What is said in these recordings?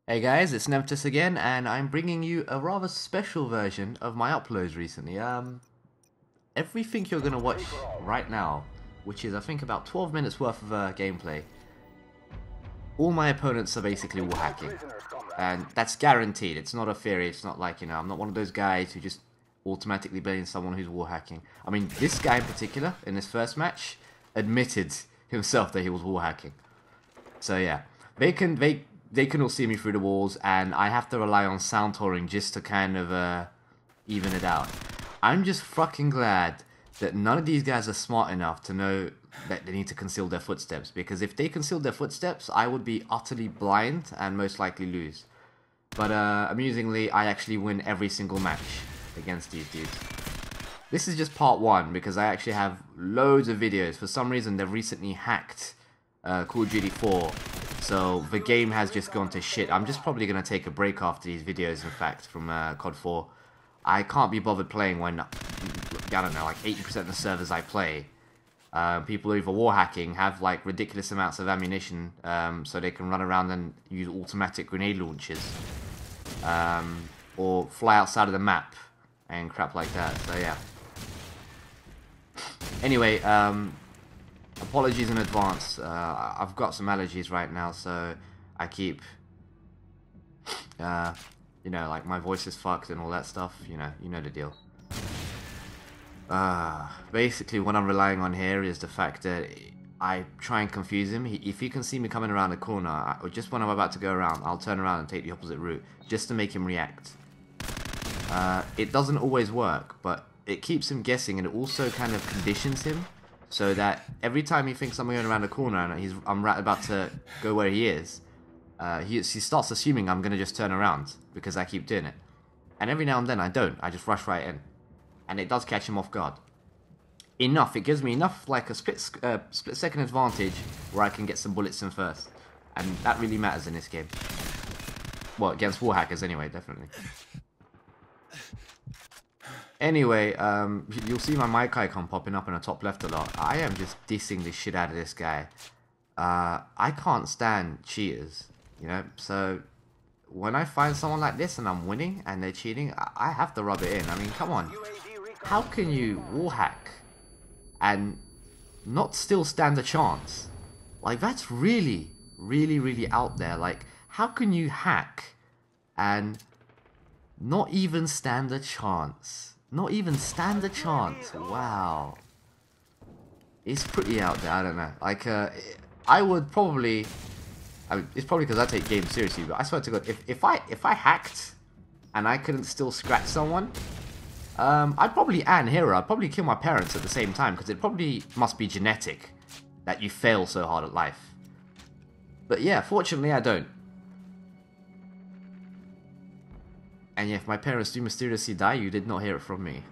Hey guys, it's Nemphtis again, and I'm bringing you a rather special version of my uploads recently. Everything you're gonna watch right now, which is I think about 12 minutes worth of gameplay, all my opponents are basically wall hacking, and that's guaranteed. It's not a theory. It's not like I'm not one of those guys who just automatically blame someone who's wall hacking. I mean, this guy in particular in this first match admitted himself that he was wall hacking. So yeah, they can all see me through the walls, and I have to rely on sound touring just to kind of even it out. I'm just fucking glad that none of these guys are smart enough to know that they need to conceal their footsteps, because if they concealed their footsteps, I would be utterly blind and most likely lose. But amusingly, I actually win every single match against these dudes. This is just part one because I actually have loads of videos. For some reason, they've recently hacked COD4, so the game has just gone to shit. I'm just probably going to take a break after these videos, in fact, from COD4. I can't be bothered playing when, I don't know, like 80% of the servers I play, people either war hacking, have like ridiculous amounts of ammunition, so they can run around and use automatic grenade launchers, or fly outside of the map and crap like that, so yeah. Anyway, apologies in advance. I've got some allergies right now, so I keep, like my voice is fucked and all that stuff. You know the deal. Basically, what I'm relying on here is the fact that I try and confuse him. If he can see me coming around the corner, or just when I'm about to go around, I'll turn around and take the opposite route, just to make him react. It doesn't always work, but it keeps him guessing, and it also kind of conditions him, so that every time he thinks I'm going around the corner and I'm right about to go where he is, he starts assuming I'm going to just turn around, because I keep doing it. And every now and then I don't, I just rush right in. And it does catch him off guard. Enough, it gives me enough, like a split second advantage, where I can get some bullets in first. And that really matters in this game. Well, against wall hackers anyway, definitely. Anyway, you'll see my mic icon popping up in the top left a lot. I am just dissing the shit out of this guy. I can't stand cheaters, so when I find someone like this and I'm winning and they're cheating, I have to rub it in. I mean, come on. How can you wall hack and not still stand a chance? Like, that's really, really, really out there. Like, how can you hack and not even stand a chance? Not even stand a chance. Wow. It's pretty out there, I don't know. Like, I would probably... I mean, it's probably because I take games seriously, but I swear to God, if I hacked and I couldn't still scratch someone, I'd probably end hero. I'd probably kill my parents at the same time, because it probably must be genetic that you fail so hard at life. But yeah, fortunately I don't. And yeah, if my parents do mysteriously die, you did not hear it from me.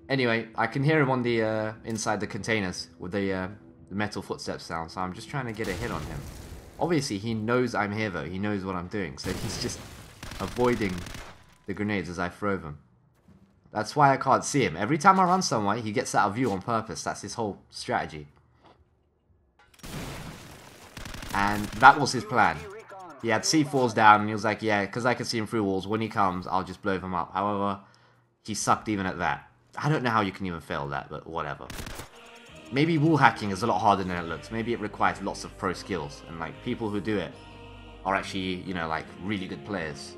Anyway, I can hear him on the inside the containers with the metal footsteps sound, so I'm just trying to get a hit on him. Obviously, he knows I'm here though. He knows what I'm doing, so he's just avoiding the grenades as I throw them. That's why I can't see him. Every time I run somewhere, he gets out of view on purpose. That's his whole strategy. And that was his plan. He had C4s down, and he was like, yeah, because I can see him through walls. When he comes, I'll just blow him up. However, he sucked even at that. I don't know how you can even fail that, but whatever. Maybe wall hacking is a lot harder than it looks. Maybe it requires lots of pro skills, and like people who do it are actually, like really good players.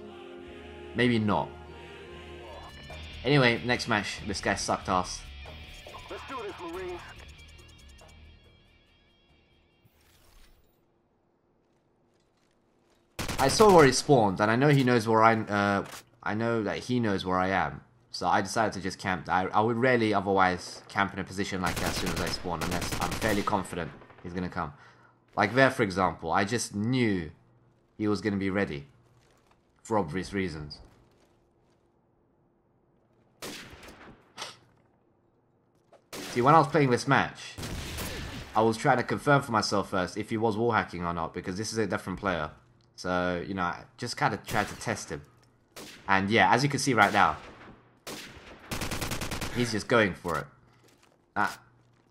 Maybe not. Anyway, next match, this guy sucked ass. Let's do this, Marines. I saw where he spawned, and I know he knows where I know that he knows where I am. So I decided to just camp. I would rarely otherwise camp in a position like that as soon as I spawn, unless I'm fairly confident he's gonna come. Like there, for example, I just knew he was gonna be ready, for obvious reasons. See, when I was playing this match, I was trying to confirm for myself first if he was wall hacking or not, because this is a different player. So, I just kind of tried to test him. And yeah, as you can see right now, he's just going for it.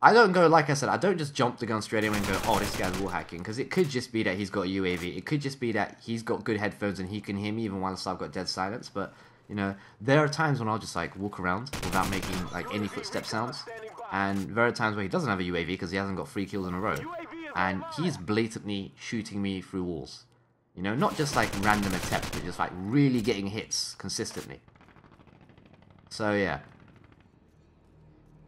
I don't go, like I said, I don't just jump the gun straight away and go, oh, this guy's wall hacking, because it could just be that he's got a UAV. It could just be that he's got good headphones and he can hear me even whilst I've got dead silence. But, you know, there are times when I'll just, like, walk around without making, like, any footstep sounds. And there are times where he doesn't have a UAV because he hasn't got 3 kills in a row. And he's blatantly shooting me through walls. You know, not just, like, random attempts, but just, like, really getting hits consistently. So, yeah.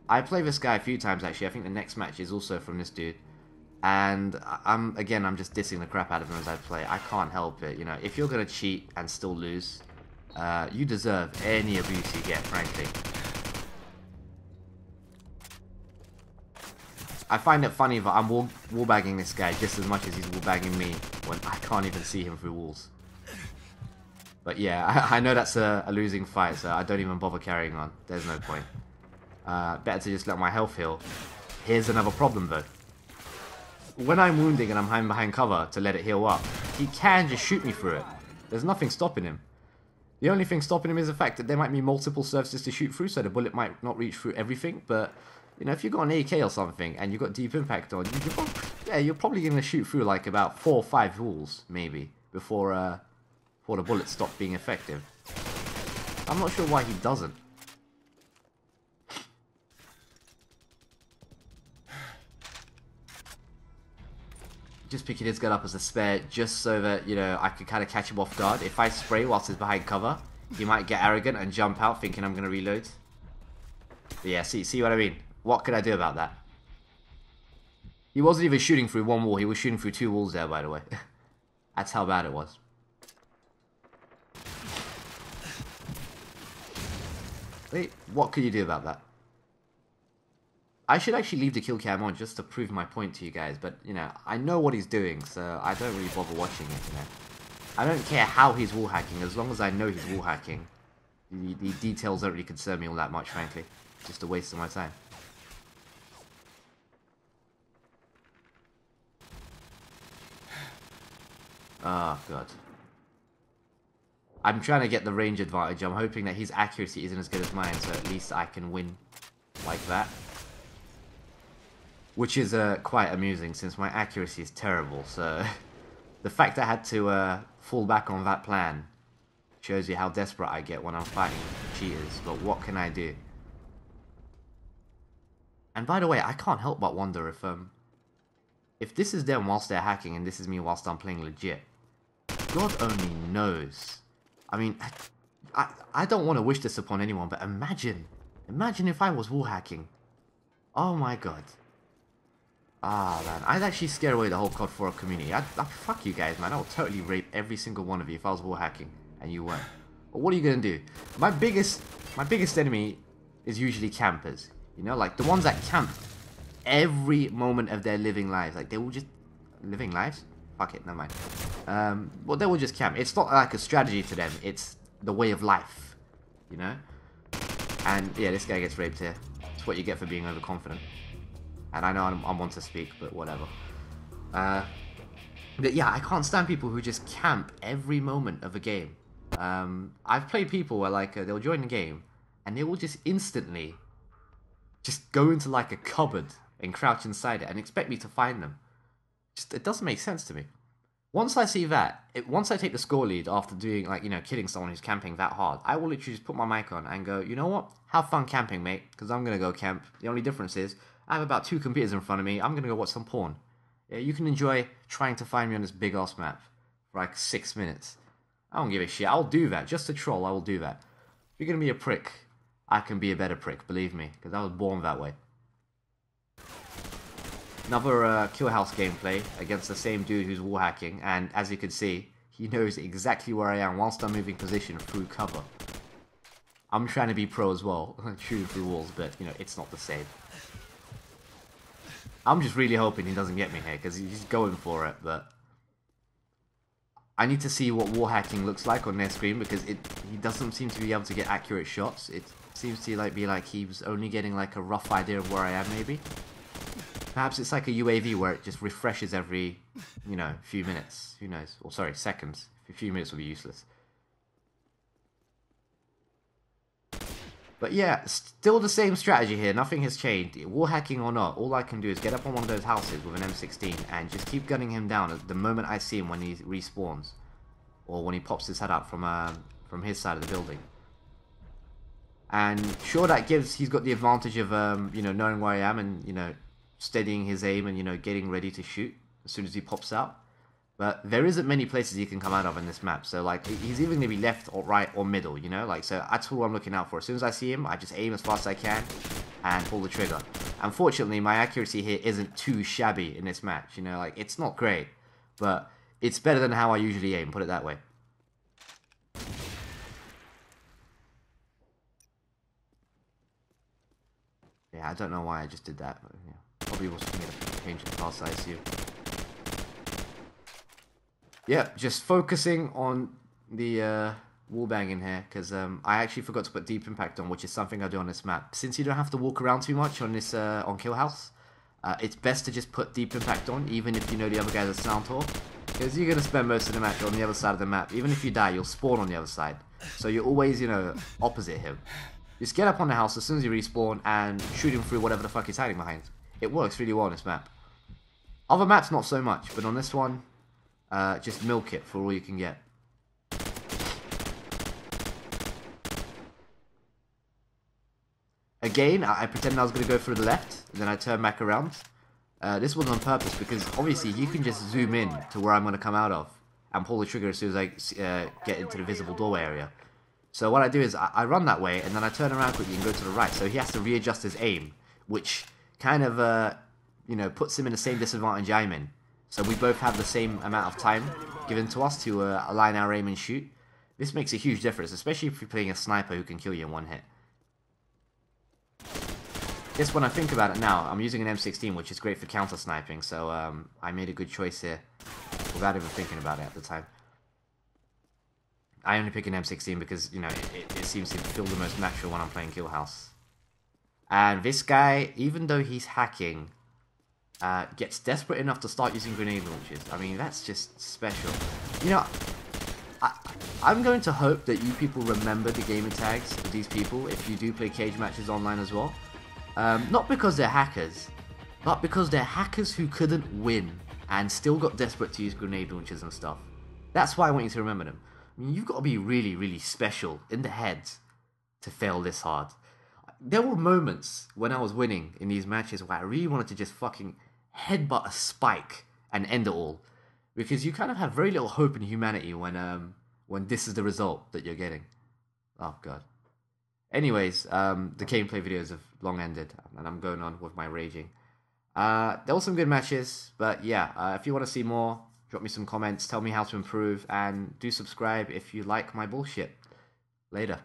I played this guy a few times, actually. I think the next match is also from this dude. And I'm just dissing the crap out of him as I play. I can't help it, you know. If you're going to cheat and still lose, you deserve any abuse you get, frankly. I find it funny that I'm wallbagging this guy just as much as he's wallbagging me when I can't even see him through walls. But yeah, I know that's a losing fight, so I don't even bother carrying on. There's no point. Better to just let my health heal. Here's another problem though. When I'm wounding and I'm hiding behind cover to let it heal up, he can just shoot me through it. There's nothing stopping him. The only thing stopping him is the fact that there might be multiple surfaces to shoot through, so the bullet might not reach through everything. But, you know, if you've got an AK or something and you've got deep impact on, you're probably going to shoot through like about 4 or 5 walls, maybe, before the bullets stop being effective. I'm not sure why he doesn't. Just picking his gun up as a spare, just so that, you know, I could kind of catch him off guard. If I spray whilst he's behind cover, he might get arrogant and jump out thinking I'm going to reload. But yeah, see what I mean? What could I do about that? He wasn't even shooting through 1 wall, he was shooting through 2 walls there, by the way. That's how bad it was. Wait, what could you do about that? I should actually leave the kill cam on just to prove my point to you guys, but, you know, I know what he's doing, so I don't really bother watching it, you know. I don't care how he's wall hacking, as long as I know he's wall hacking. The details don't really concern me all that much, frankly. Just a waste of my time. Oh, God. I'm trying to get the range advantage. I'm hoping that his accuracy isn't as good as mine, so at least I can win like that. Which is quite amusing, since my accuracy is terrible, so the fact I had to fall back on that plan shows you how desperate I get when I'm fighting cheaters, but what can I do? And by the way, I can't help but wonder if this is them whilst they're hacking and this is me whilst I'm playing legit. God only knows. I mean, I don't want to wish this upon anyone, but imagine if I was wall hacking. Oh my God. Ah, man, I'd actually scare away the whole COD4 community. Fuck you guys, man. I would totally rape every single one of you if I was wall hacking and you weren't. But what are you gonna do? My biggest enemy is usually campers. You know, like the ones that camp every moment of their living lives. Like they will just living lives. Fuck it, never mind. Well, they will just camp. It's not like a strategy to them. It's the way of life. You know. And yeah, this guy gets raped here. It's what you get for being overconfident. And I know I'm one to speak, but whatever. But yeah, I can't stand people who just camp every moment of a game. I've played people where like they'll join the game and they will just instantly just go into like a cupboard and crouch inside it and expect me to find them. Just it doesn't make sense to me. Once I see that, once I take the score lead after doing like, you know, killing someone who's camping that hard, I will literally just put my mic on and go, you know what? Have fun camping, mate, because I'm gonna go camp. The only difference is I have about 2 computers in front of me. I'm going to go watch some porn. Yeah, you can enjoy trying to find me on this big-ass map for like 6 minutes. I don't give a shit. I'll do that. Just to troll, I will do that. If you're going to be a prick, I can be a better prick, believe me. Because I was born that way. Another Kill House gameplay against the same dude who's wall hacking. And as you can see, he knows exactly where I am whilst I'm moving position through cover. I'm trying to be pro as well, shooting through walls, but, you know, it's not the same. I'm just really hoping he doesn't get me here, because he's going for it, but I need to see what wall hacking looks like on their screen, because he doesn't seem to be able to get accurate shots. It seems to be like he was only getting like a rough idea of where I am, maybe. Perhaps it's like a UAV where it just refreshes every, you know, few minutes. Who knows? Or sorry, seconds. A few minutes will be useless. But yeah, still the same strategy here. Nothing has changed. Wall hacking or not, all I can do is get up on one of those houses with an M16 and just keep gunning him down at the moment I see him when he respawns. Or when he pops his head out from his side of the building. And sure, that he's got the advantage of, you know, knowing where I am and, you know, steadying his aim and, you know, getting ready to shoot as soon as he pops out. But there isn't many places he can come out of in this map. So, like, he's either going to be left or right or middle, you know? Like, so that's what I'm looking out for. As soon as I see him, I just aim as fast as I can and pull the trigger. Unfortunately, my accuracy here isn't too shabby in this match, you know? Like, it's not great, but it's better than how I usually aim, put it that way. Yeah, I don't know why I just did that, but yeah. Probably was going to change the pass, I assume. Yeah, just focusing on the wall banging here, because I actually forgot to put deep impact on, which is something I do on this map. Since you don't have to walk around too much on this on Kill House, it's best to just put deep impact on, even if you know the other guy's a sound whore, because you're going to spend most of the match on the other side of the map. Even if you die, you'll spawn on the other side, so you're always, you know, opposite him. Just get up on the house as soon as you respawn and shoot him through whatever the fuck he's hiding behind. It works really well on this map. Other maps, not so much, but on this one, just milk it for all you can get. Again, I pretended I was going to go through the left, and then I turned back around. This was on purpose, because obviously you can just zoom in to where I'm going to come out of, and pull the trigger as soon as I get into the visible doorway area. So what I do is I run that way, and then I turn around quickly and go to the right, so he has to readjust his aim, which kind of, you know, puts him in the same disadvantage I'm in. So we both have the same amount of time given to us to align our aim and shoot. This makes a huge difference, especially if you're playing a sniper who can kill you in one hit. Guess when I think about it now, I'm using an M16, which is great for counter sniping, so I made a good choice here without even thinking about it at the time. I only pick an M16 because, you know, it seems to feel the most natural when I'm playing Kill House. And this guy, even though he's hacking, gets desperate enough to start using grenade launchers. I mean, that's just special. You know, I'm going to hope that you people remember the gamer tags of these people if you do play cage matches online as well. Not because they're hackers, but because they're hackers who couldn't win and still got desperate to use grenade launchers and stuff. That's why I want you to remember them. I mean, you've got to be really, really special in the head to fail this hard. There were moments when I was winning in these matches where I really wanted to just fucking headbutt a spike and end it all, because you kind of have very little hope in humanity when this is the result that you're getting. Oh god. Anyways, the gameplay videos have long ended, and I'm going on with my raging. There were some good matches, but yeah, if you want to see more, drop me some comments, tell me how to improve, and do subscribe if you like my bullshit. Later.